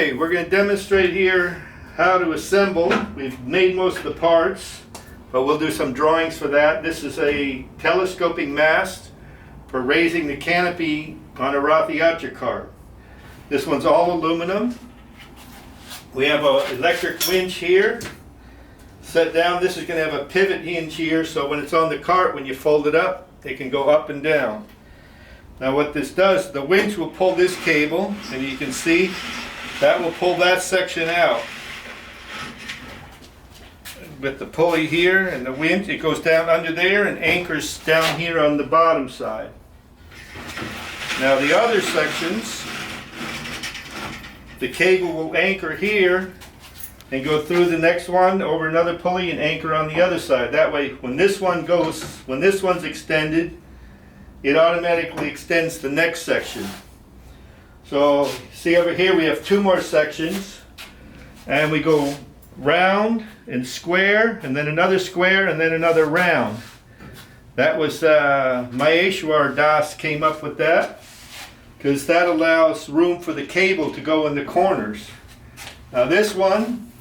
Okay, we're going to demonstrate here how to assemble. We've made most of the parts, but we'll do some drawings for that. This is a telescoping mast for raising the canopy on a Rathayatra cart. This one's all aluminum. We have an electric winch here set down. This is going to have a pivot hinge here, so when it's on the cart, when you fold it up, it can go up and down. Now what this does, the winch will pull this cable, and you can see that will pull that section out. With the pulley here and the winch, it goes down under there and anchors down here on the bottom side. Now the other sections, the cable will anchor here and go through the next one over another pulley and anchor on the other side. That way when this one's extended, it automatically extends the next section. So see over here we have two more sections, and we go round and square and then another square and then another round. That was Maheshwar Das came up with that, because that allows room for the cable to go in the corners. Now this one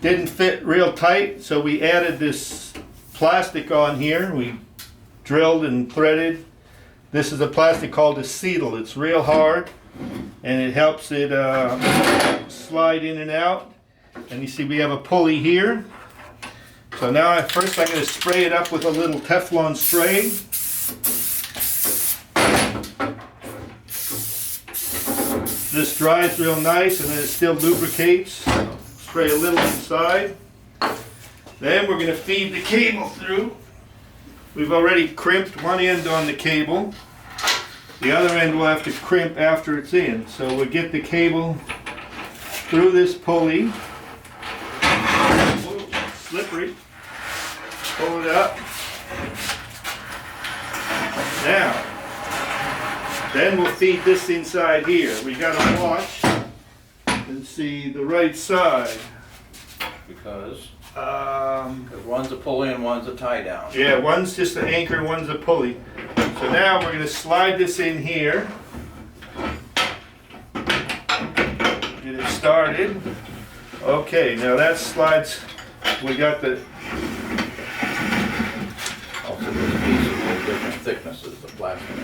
didn't fit real tight, so we added this plastic on here. We drilled and threaded. This is a plastic called a acetal. It's real hard, and it helps it slide in and out. And you see we have a pulley here. So now first I'm going to spray it up with a little Teflon spray. This dries real nice, and then it still lubricates. So spray a little inside. Then we're going to feed the cable through. We've already crimped one end on the cable. The other end will have to crimp after it's in. So we'll get the cable through this pulley. Whoa, slippery. Pull it up. Now, then we'll feed this inside here. We got to watch and see the right side. Because one's a pulley and one's a tie down. Yeah, one's just an anchor, one's a pulley. So now we're going to slide this in here. Get it started. Okay, now that slides. We got the. Also, there's pieces with different thicknesses of plastic.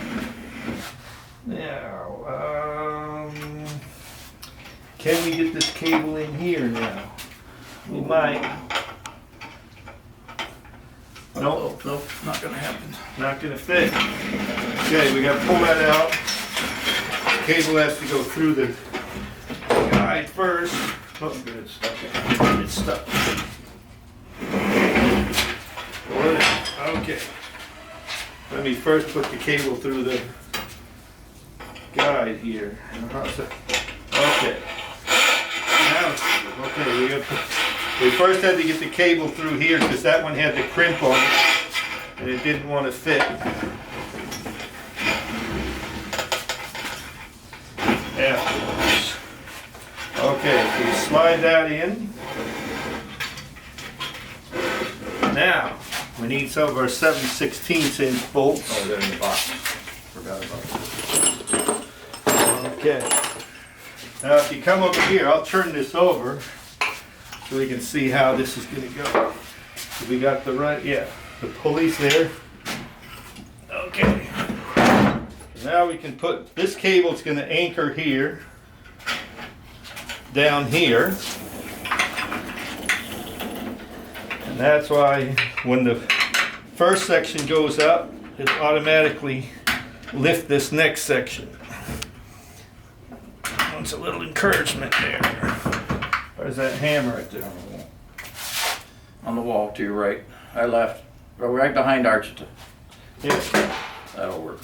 Now, can we get this cable in here now? We might. Nope. Nope, not gonna happen. Not gonna fit. Okay, we gotta pull that out. The cable has to go through the guide first. Oh, good, it's stuck. It's stuck. Okay. Let me first put the cable through the guide here. Okay. Now, okay, we first had to get the cable through here because that one had the crimp on it and it didn't want to fit. Afterwards. Okay, so we slide that in. Now, we need some of our 7/16 inch bolts. Oh, they're in the box. Forgot about that. Okay. Now if you come over here, I'll turn this over so we can see how this is going to go. So we got the right, yeah, the pulley's there. Okay. So now we can put, this cable's going to anchor here, down here. And that's why when the first section goes up, it automatically lifts this next section. It's a little encouragement there. Where's that hammer right there? On the wall to your right. I left. Right behind Archita. Yeah. That'll work.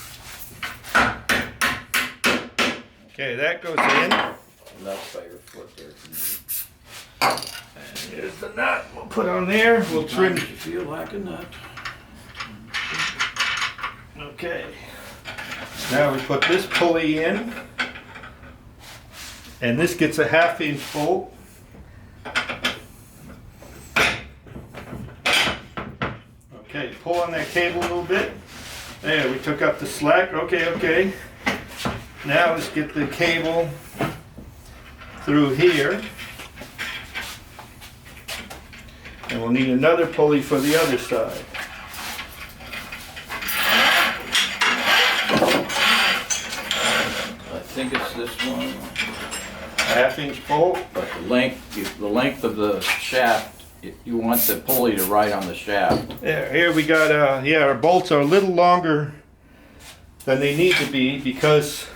Okay, that goes in. And that's by your foot there. And here's the nut we'll put on there. We'll trim. If you feel like a nut. Okay. Now we put this pulley in. And this gets a 1/2 inch bolt. Okay, pull on that cable a little bit. There, we took up the slack. Okay. Now let's get the cable through here. And we'll need another pulley for the other side. I think it's this one. 1/2-inch bolt. But the length of the shaft, you want the pulley to ride on the shaft. There, here we got, yeah, our bolts are a little longer than they need to be because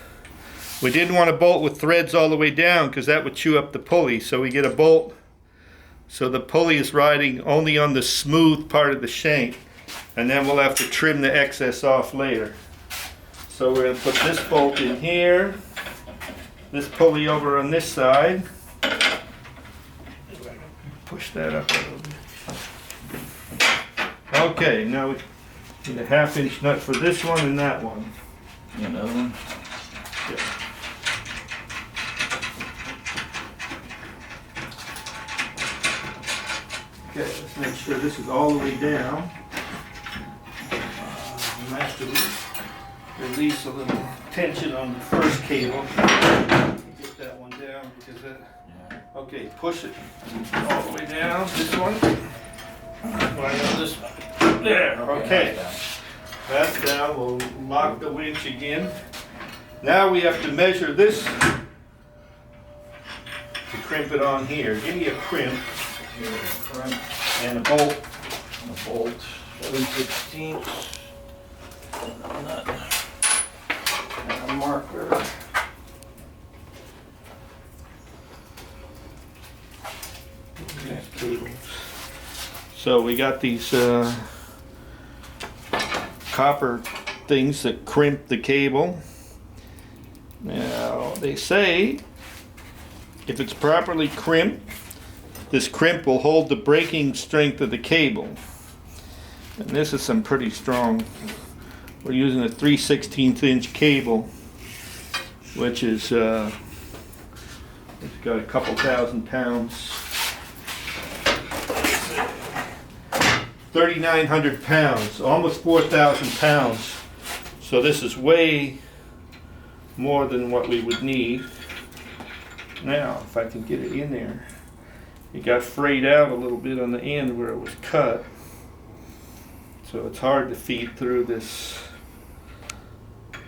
we didn't want to bolt with threads all the way down because that would chew up the pulley. So we get a bolt so the pulley is riding only on the smooth part of the shank, and then we'll have to trim the excess off later. So we're going to put this bolt in here, this pulley over on this side. Push that up a little bit. Okay, now we need a 1/2-inch nut for this one and that one. Another one? Yeah. Okay, let's make sure this is all the way down. I have to release a little tension on the first cable. Get that one down because that. Okay, push it all the way down. This one. This one. There. Okay. That's down. We'll lock the winch again. Now we have to measure this to crimp it on here. Give me a crimp and a bolt. A bolt. 7/16. Nut. And a marker. Cables. So we got these copper things that crimp the cable. Now they say if it's properly crimped, this crimp will hold the breaking strength of the cable. And this is some pretty strong. We're using a 3/16-inch cable, which is it's got a couple thousand pounds. 3,900 pounds, almost 4,000 pounds. So this is way more than what we would need. Now, if I can get it in there. It got frayed out a little bit on the end where it was cut. So it's hard to feed through this. I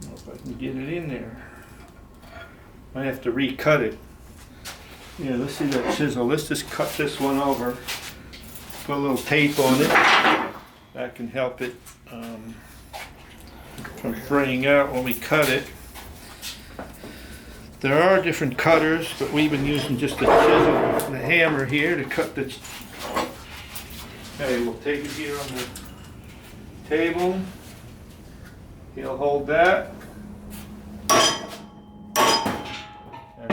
don't know if I can get it in there. Might have to recut it. Yeah, let's see that chisel. Let's just cut this one over. Put a little tape on it. That can help it from fraying out when we cut it. There are different cutters, but we've been using just the chisel and the hammer here to cut the. Okay, we'll take it here on the table. He'll hold that. And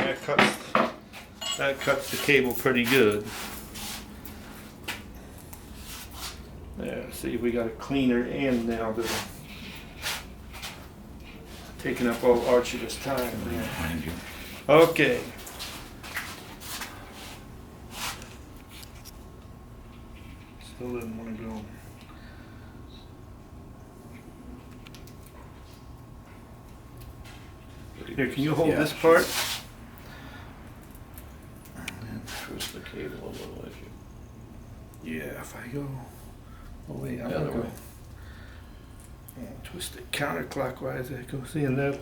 that cuts the cable pretty good. There, see, we got a cleaner end now that taking up all Archie's time there. Okay. Still didn't want to go. Here, can you hold this part? And twist the cable a little as you. Yeah, if I go. Oh wait, I'm The gonna other go. way. Twist it counterclockwise. That goes in. That'll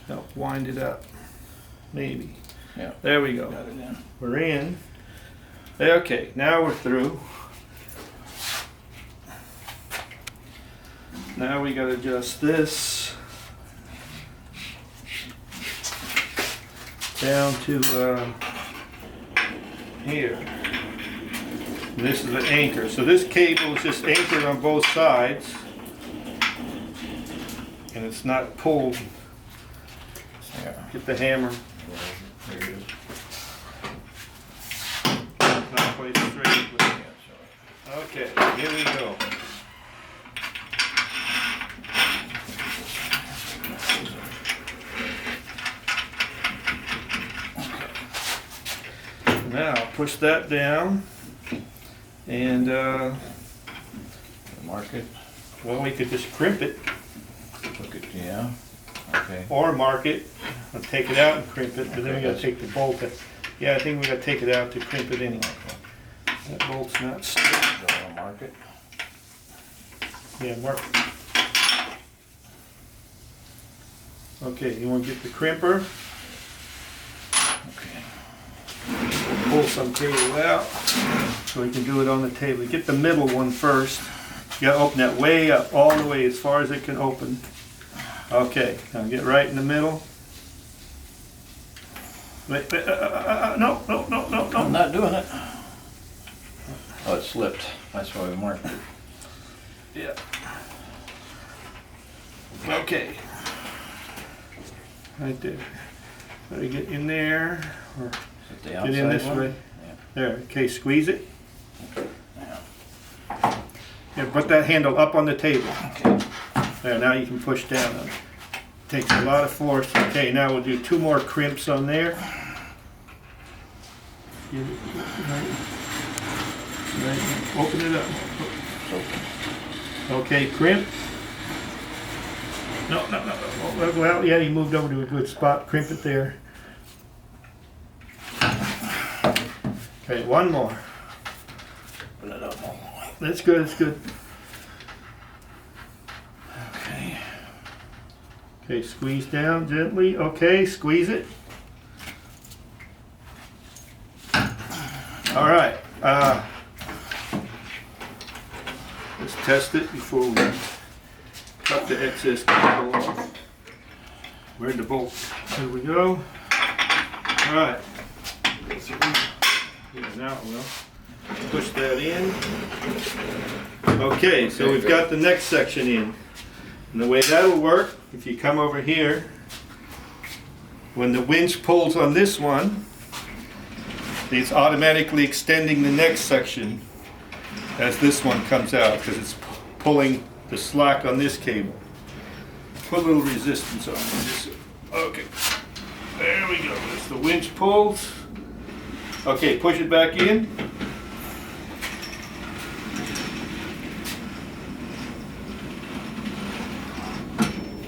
help wind it up. Maybe. Yeah. There we go. Got it in. We're in. Okay, now we're through. Now we gotta adjust this down to here. And this is the anchor. So this cable is just anchored on both sides, and it's not pulled. Yeah. Get the hammer. There it is. It's not quite straight, but okay, here we go. Now push that down, and Mark it. well, we could just crimp it. Look at, Okay. or mark it, and take it out and crimp it, but then we gotta take the bolt. Yeah, I think we gotta take it out to crimp it anyway. That bolt's not straight. Do I mark it? Yeah, mark it. Okay, you wanna get the crimper, Okay. pull some cable out, so we can do it on the table. Get the middle one first. You gotta open that way up, all the way as far as it can open. Okay, now get right in the middle. Wait, no, no, no, no, no. I'm not doing it. Oh, it slipped. That's why we marked it. Yeah. Okay. Right there. Let me get in there, or Is it the get outside in this one? way. Yeah. There, okay, squeeze it. Yeah. Yeah, put that handle up on the table. Okay. There, now you can push down on it. Takes a lot of force. Okay, now we'll do 2 more crimps on there. Right, open it up. Okay, crimp. No, no, no. Well, yeah, you moved over to a good spot. Crimp it there. Okay, 1 more. Open it up all the way. That's good, that's good. Okay. Okay, squeeze down gently. Okay, squeeze it. All right. Let's test it before we cut the excess cable off. Where'd the bolt? Here we go. All right. Yeah, now we'll push that in. Okay, so we've got the next section in. And the way that'll work, if you come over here, when the winch pulls on this one, it's automatically extending the next section as this one comes out, because it's pulling the slack on this cable. Put a little resistance on it. Okay, there we go. As the winch pulls. Okay, push it back in.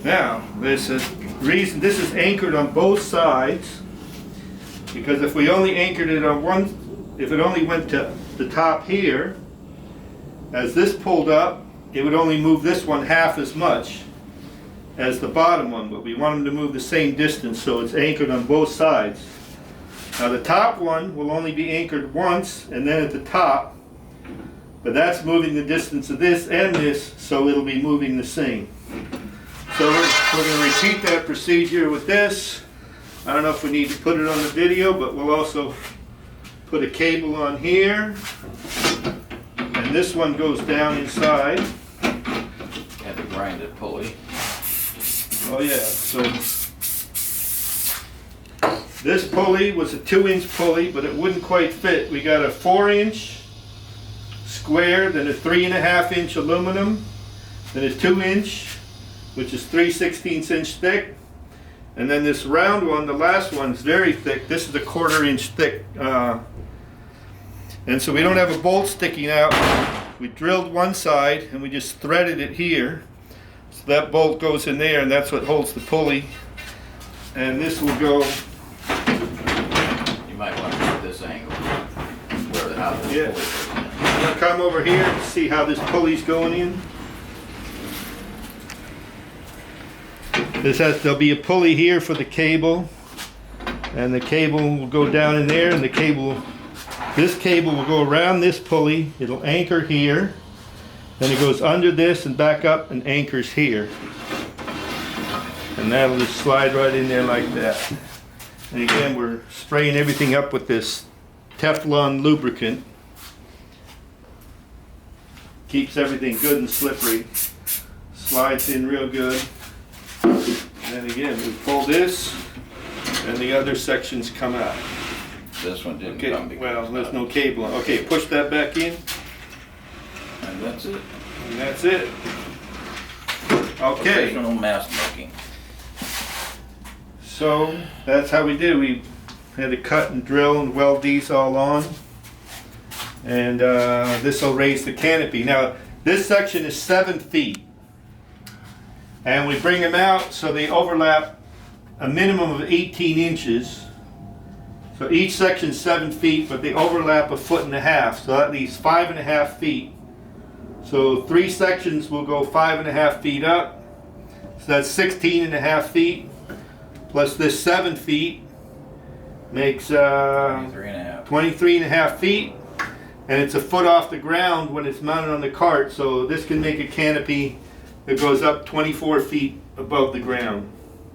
Now, there's a reason this is anchored on both sides, because if we only anchored it on one, if it only went to the top here, as this pulled up, it would only move this one half as much as the bottom one, but we want them to move the same distance, so it's anchored on both sides. Now the top one will only be anchored once, and then at the top, but that's moving the distance of this and this, so it'll be moving the same. So we're going to repeat that procedure with this. I don't know if we need to put it on the video, but we'll also put a cable on here. And this one goes down inside. Had to grind it pulley. Oh yeah, so this pulley was a 2-inch pulley, but it wouldn't quite fit. We got a 4-inch square, then a 3.5-inch aluminum, then a 2-inch, which is 3/16" thick, and then this round one, the last one, is very thick. This is a 1/4 inch thick, and so we don't have a bolt sticking out. We drilled one side and we just threaded it here, so that bolt goes in there, and that's what holds the pulley. And this will go. You might want to put this angle where the how this Yeah. pulley goes in. I'm gonna come over here and see how this pulley's going in. There'll be a pulley here for the cable, and the cable will go down in there, and this cable will go around this pulley. It'll anchor here, then it goes under this and back up and anchors here, and that'll just slide right in there like that. And again, we're spraying everything up with this Teflon lubricant. Keeps everything good and slippery. Slides in real good. And then again, we pull this, and the other sections come out. This one didn't Okay, come because well, it's there's not- no cable on. Okay, push that back in, And that's it. and that's it. Okay, Professional mask making. so that's how we did. We had to cut and drill and weld these all on. And this will raise the canopy. Now, this section is 7 feet. And we bring them out so they overlap a minimum of 18 inches. So each section's 7 feet, but they overlap 1.5 feet, so that leaves 5.5 feet. So 3 sections will go 5.5 feet up, so that's 16.5 feet, plus this 7 feet makes 23.5 feet, and it's a foot off the ground when it's mounted on the cart, so this can make a canopy that goes up 24 feet above the ground.